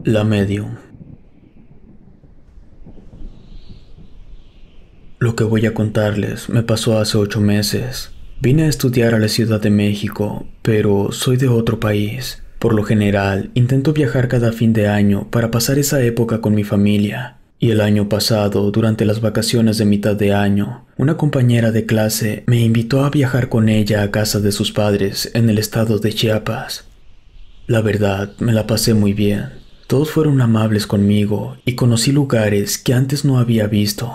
La Medium. Lo que voy a contarles me pasó hace 8 meses. Vine a estudiar a la Ciudad de México, pero soy de otro país. Por lo general, intento viajar cada fin de año para pasar esa época con mi familia. Y el año pasado, durante las vacaciones de mitad de año, una compañera de clase me invitó a viajar con ella a casa de sus padres en el estado de Chiapas. La verdad, me la pasé muy bien. Todos fueron amables conmigo y conocí lugares que antes no había visto.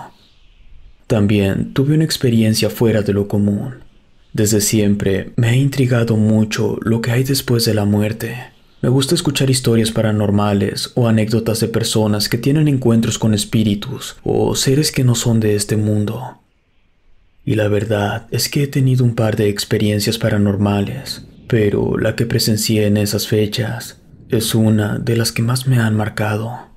También tuve una experiencia fuera de lo común. Desde siempre me ha intrigado mucho lo que hay después de la muerte. Me gusta escuchar historias paranormales o anécdotas de personas que tienen encuentros con espíritus o seres que no son de este mundo. Y la verdad es que he tenido un par de experiencias paranormales, pero la que presencié en esas fechas es una de las que más me han marcado.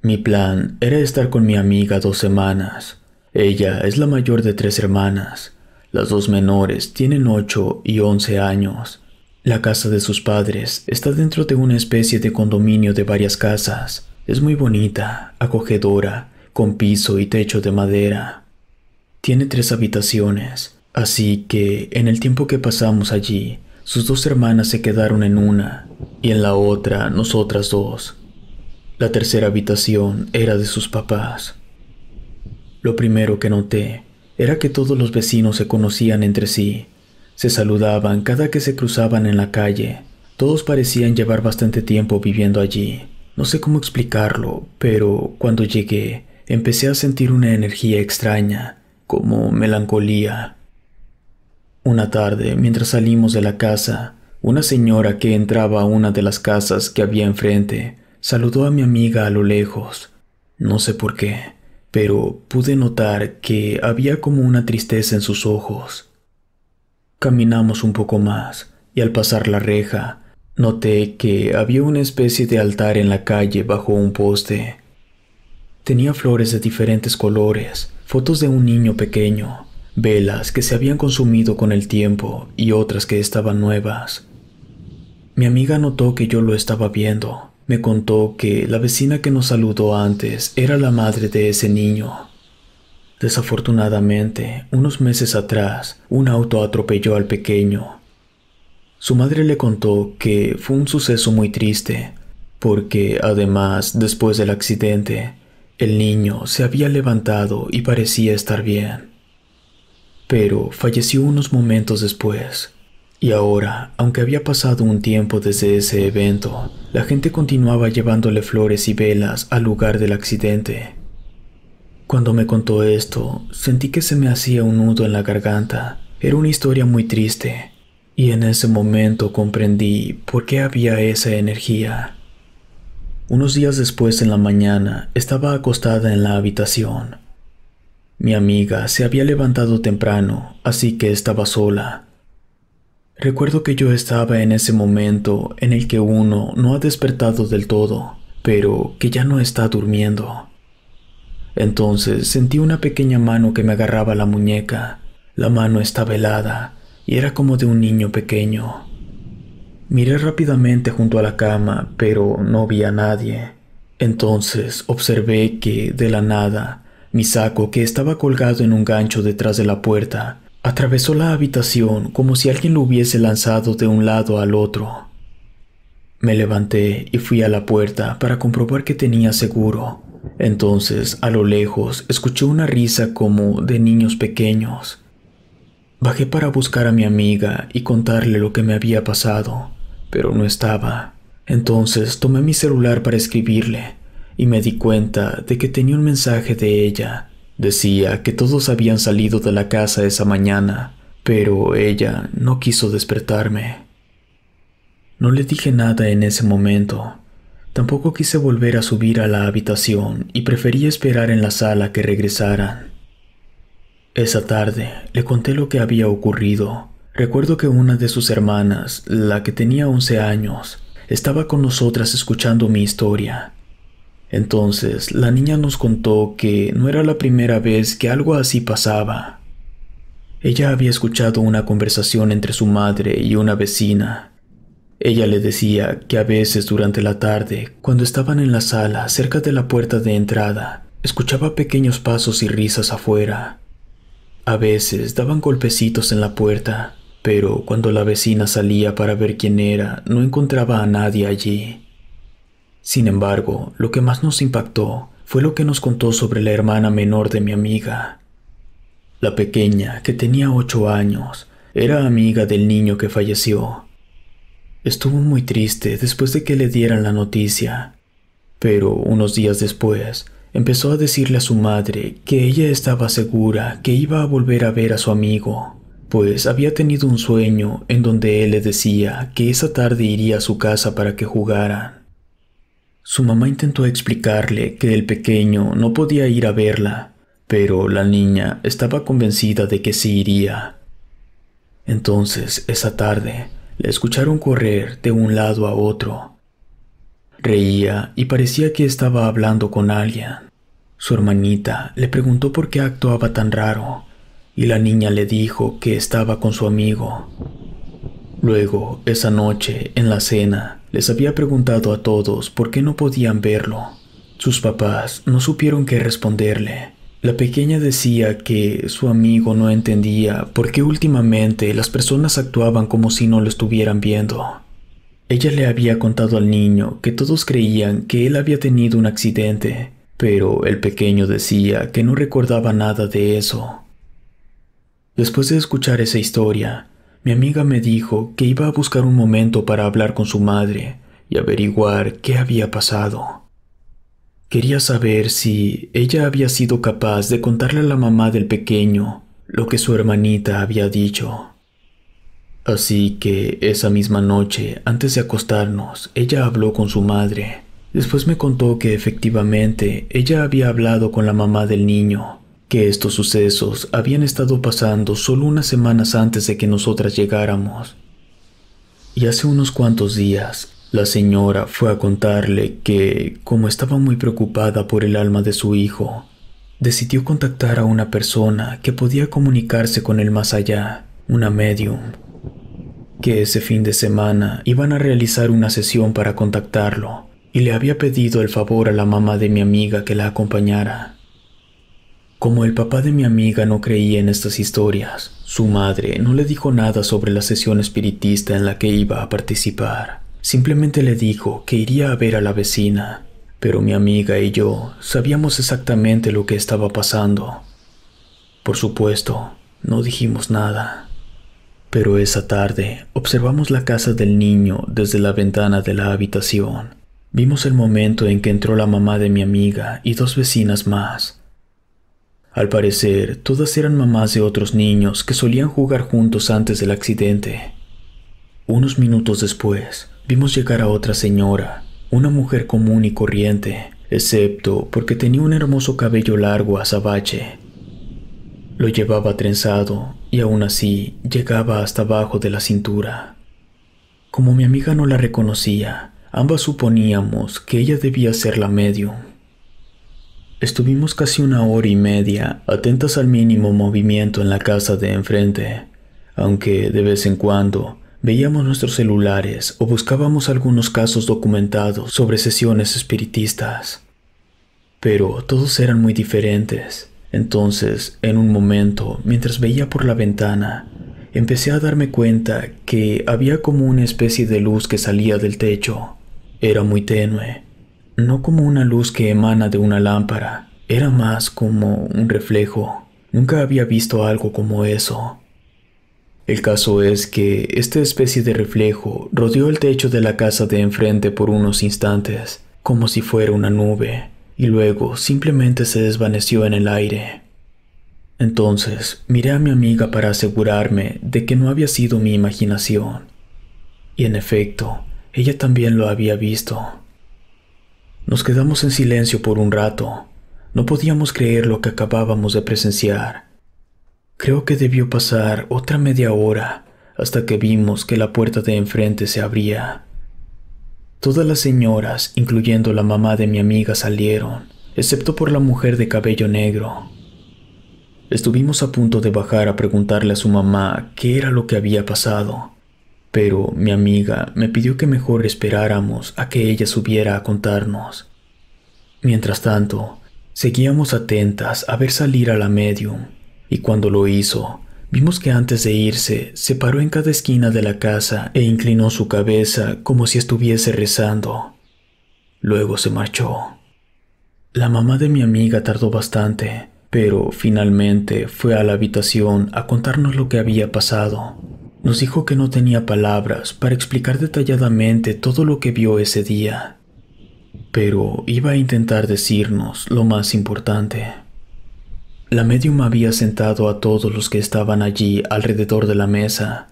Mi plan era estar con mi amiga 2 semanas. Ella es la mayor de 3 hermanas. Las dos menores tienen 8 y 11 años. La casa de sus padres está dentro de una especie de condominio de varias casas. Es muy bonita, acogedora, con piso y techo de madera. Tiene 3 habitaciones, así que en el tiempo que pasamos allí, sus 2 hermanas se quedaron en una y en la otra nosotras dos. La tercera habitación era de sus papás. Lo primero que noté era que todos los vecinos se conocían entre sí. Se saludaban cada que se cruzaban en la calle. Todos parecían llevar bastante tiempo viviendo allí. No sé cómo explicarlo, pero cuando llegué, empecé a sentir una energía extraña, como melancolía. Una tarde, mientras salimos de la casa, una señora que entraba a una de las casas que había enfrente, saludó a mi amiga a lo lejos. No sé por qué, pero pude notar que había como una tristeza en sus ojos. Caminamos un poco más, y al pasar la reja, noté que había una especie de altar en la calle bajo un poste. Tenía flores de diferentes colores, fotos de un niño pequeño, velas que se habían consumido con el tiempo y otras que estaban nuevas. Mi amiga notó que yo lo estaba viendo. Me contó que la vecina que nos saludó antes era la madre de ese niño. Desafortunadamente, unos meses atrás, un auto atropelló al pequeño. Su madre le contó que fue un suceso muy triste, porque además, después del accidente, el niño se había levantado y parecía estar bien. Pero falleció unos momentos después. Y ahora, aunque había pasado un tiempo desde ese evento, la gente continuaba llevándole flores y velas al lugar del accidente. Cuando me contó esto, sentí que se me hacía un nudo en la garganta. Era una historia muy triste, y en ese momento comprendí por qué había esa energía. Unos días después en la mañana, estaba acostada en la habitación. Mi amiga se había levantado temprano, así que estaba sola. Recuerdo que yo estaba en ese momento en el que uno no ha despertado del todo, pero que ya no está durmiendo. Entonces sentí una pequeña mano que me agarraba la muñeca. La mano estaba helada y era como de un niño pequeño. Miré rápidamente junto a la cama, pero no vi a nadie. Entonces observé que, de la nada, mi saco, que estaba colgado en un gancho detrás de la puerta, atravesó la habitación como si alguien lo hubiese lanzado de un lado al otro. Me levanté y fui a la puerta para comprobar que tenía seguro. Entonces, a lo lejos, escuché una risa como de niños pequeños. Bajé para buscar a mi amiga y contarle lo que me había pasado, pero no estaba. Entonces tomé mi celular para escribirle y me di cuenta de que tenía un mensaje de ella. Decía que todos habían salido de la casa esa mañana, pero ella no quiso despertarme. No le dije nada en ese momento. Tampoco quise volver a subir a la habitación y preferí esperar en la sala que regresaran. Esa tarde le conté lo que había ocurrido. Recuerdo que una de sus hermanas, la que tenía 11 años, estaba con nosotras escuchando mi historia. Entonces, la niña nos contó que no era la primera vez que algo así pasaba. Ella había escuchado una conversación entre su madre y una vecina. Ella le decía que a veces durante la tarde, cuando estaban en la sala cerca de la puerta de entrada, escuchaba pequeños pasos y risas afuera. A veces daban golpecitos en la puerta, pero cuando la vecina salía para ver quién era, no encontraba a nadie allí. Sin embargo, lo que más nos impactó fue lo que nos contó sobre la hermana menor de mi amiga. La pequeña, que tenía 8 años, era amiga del niño que falleció. Estuvo muy triste después de que le dieran la noticia, pero unos días después empezó a decirle a su madre que ella estaba segura que iba a volver a ver a su amigo, pues había tenido un sueño en donde él le decía que esa tarde iría a su casa para que jugaran. Su mamá intentó explicarle que el pequeño no podía ir a verla, pero la niña estaba convencida de que sí iría. Entonces, esa tarde, la escucharon correr de un lado a otro. Reía y parecía que estaba hablando con alguien. Su hermanita le preguntó por qué actuaba tan raro, y la niña le dijo que estaba con su amigo. Luego, esa noche, en la cena, les había preguntado a todos por qué no podían verlo. Sus papás no supieron qué responderle. La pequeña decía que su amigo no entendía por qué últimamente las personas actuaban como si no lo estuvieran viendo. Ella le había contado al niño que todos creían que él había tenido un accidente, pero el pequeño decía que no recordaba nada de eso. Después de escuchar esa historia, mi amiga me dijo que iba a buscar un momento para hablar con su madre y averiguar qué había pasado. Quería saber si ella había sido capaz de contarle a la mamá del pequeño lo que su hermanita había dicho. Así que esa misma noche, antes de acostarnos, ella habló con su madre. Después me contó que efectivamente ella había hablado con la mamá del niño, que estos sucesos habían estado pasando solo unas semanas antes de que nosotras llegáramos. Y hace unos cuantos días, la señora fue a contarle que, como estaba muy preocupada por el alma de su hijo, decidió contactar a una persona que podía comunicarse con el más allá, una medium, que ese fin de semana iban a realizar una sesión para contactarlo, y le había pedido el favor a la mamá de mi amiga que la acompañara. Como el papá de mi amiga no creía en estas historias, su madre no le dijo nada sobre la sesión espiritista en la que iba a participar. Simplemente le dijo que iría a ver a la vecina, pero mi amiga y yo sabíamos exactamente lo que estaba pasando. Por supuesto, no dijimos nada. Pero esa tarde observamos la casa del niño desde la ventana de la habitación. Vimos el momento en que entró la mamá de mi amiga y 2 vecinas más. Al parecer, todas eran mamás de otros niños que solían jugar juntos antes del accidente. Unos minutos después, vimos llegar a otra señora, una mujer común y corriente, excepto porque tenía un hermoso cabello largo azabache. Lo llevaba trenzado y aún así llegaba hasta abajo de la cintura. Como mi amiga no la reconocía, ambas suponíamos que ella debía ser la medium. Estuvimos casi 1 hora y media atentas al mínimo movimiento en la casa de enfrente, aunque de vez en cuando veíamos nuestros celulares o buscábamos algunos casos documentados sobre sesiones espiritistas. Pero todos eran muy diferentes. Entonces, en un momento, mientras veía por la ventana, empecé a darme cuenta que había como una especie de luz que salía del techo. Era muy tenue, no como una luz que emana de una lámpara, era más como un reflejo. Nunca había visto algo como eso. El caso es que esta especie de reflejo rodeó el techo de la casa de enfrente por unos instantes, como si fuera una nube, y luego simplemente se desvaneció en el aire. Entonces miré a mi amiga para asegurarme de que no había sido mi imaginación. Y en efecto, ella también lo había visto. Nos quedamos en silencio por un rato. No podíamos creer lo que acabábamos de presenciar. Creo que debió pasar otra media hora hasta que vimos que la puerta de enfrente se abría. Todas las señoras, incluyendo la mamá de mi amiga, salieron, excepto por la mujer de cabello negro. Estuvimos a punto de bajar a preguntarle a su mamá qué era lo que había pasado, pero mi amiga me pidió que mejor esperáramos a que ella subiera a contarnos. Mientras tanto, seguíamos atentas a ver salir a la medium, y cuando lo hizo, vimos que antes de irse, se paró en cada esquina de la casa e inclinó su cabeza como si estuviese rezando. Luego se marchó. La mamá de mi amiga tardó bastante, pero finalmente fue a la habitación a contarnos lo que había pasado. Nos dijo que no tenía palabras para explicar detalladamente todo lo que vio ese día, pero iba a intentar decirnos lo más importante. La médium había sentado a todos los que estaban allí alrededor de la mesa.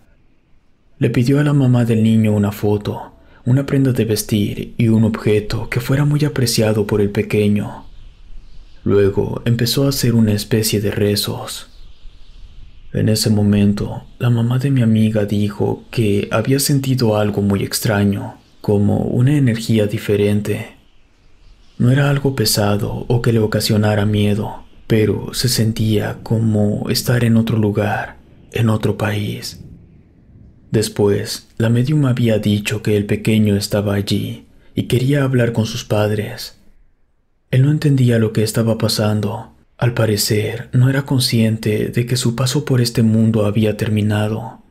Le pidió a la mamá del niño una foto, una prenda de vestir y un objeto que fuera muy apreciado por el pequeño. Luego empezó a hacer una especie de rezos. En ese momento, la mamá de mi amiga dijo que había sentido algo muy extraño, como una energía diferente. No era algo pesado o que le ocasionara miedo, pero se sentía como estar en otro lugar, en otro país. Después, la médium había dicho que el pequeño estaba allí y quería hablar con sus padres. Él no entendía lo que estaba pasando. Al parecer, no era consciente de que su paso por este mundo había terminado.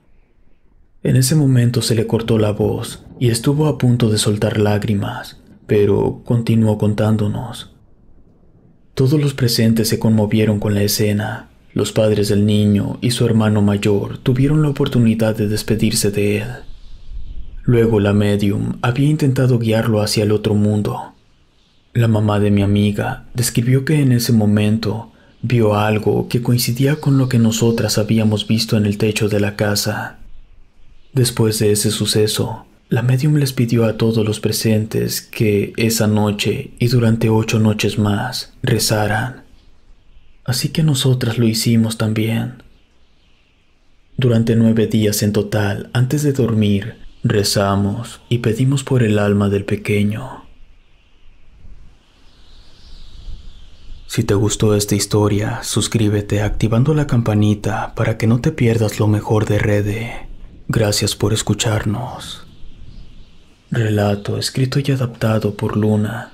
En ese momento se le cortó la voz y estuvo a punto de soltar lágrimas, pero continuó contándonos. Todos los presentes se conmovieron con la escena. Los padres del niño y su hermano mayor tuvieron la oportunidad de despedirse de él. Luego la médium había intentado guiarlo hacia el otro mundo. La mamá de mi amiga describió que en ese momento vio algo que coincidía con lo que nosotras habíamos visto en el techo de la casa. Después de ese suceso, la médium les pidió a todos los presentes que esa noche y durante 8 noches más rezaran. Así que nosotras lo hicimos también. Durante 9 días en total, antes de dormir, rezamos y pedimos por el alma del pequeño. Si te gustó esta historia, suscríbete activando la campanita para que no te pierdas lo mejor de Rede. Gracias por escucharnos. Relato escrito y adaptado por Luna.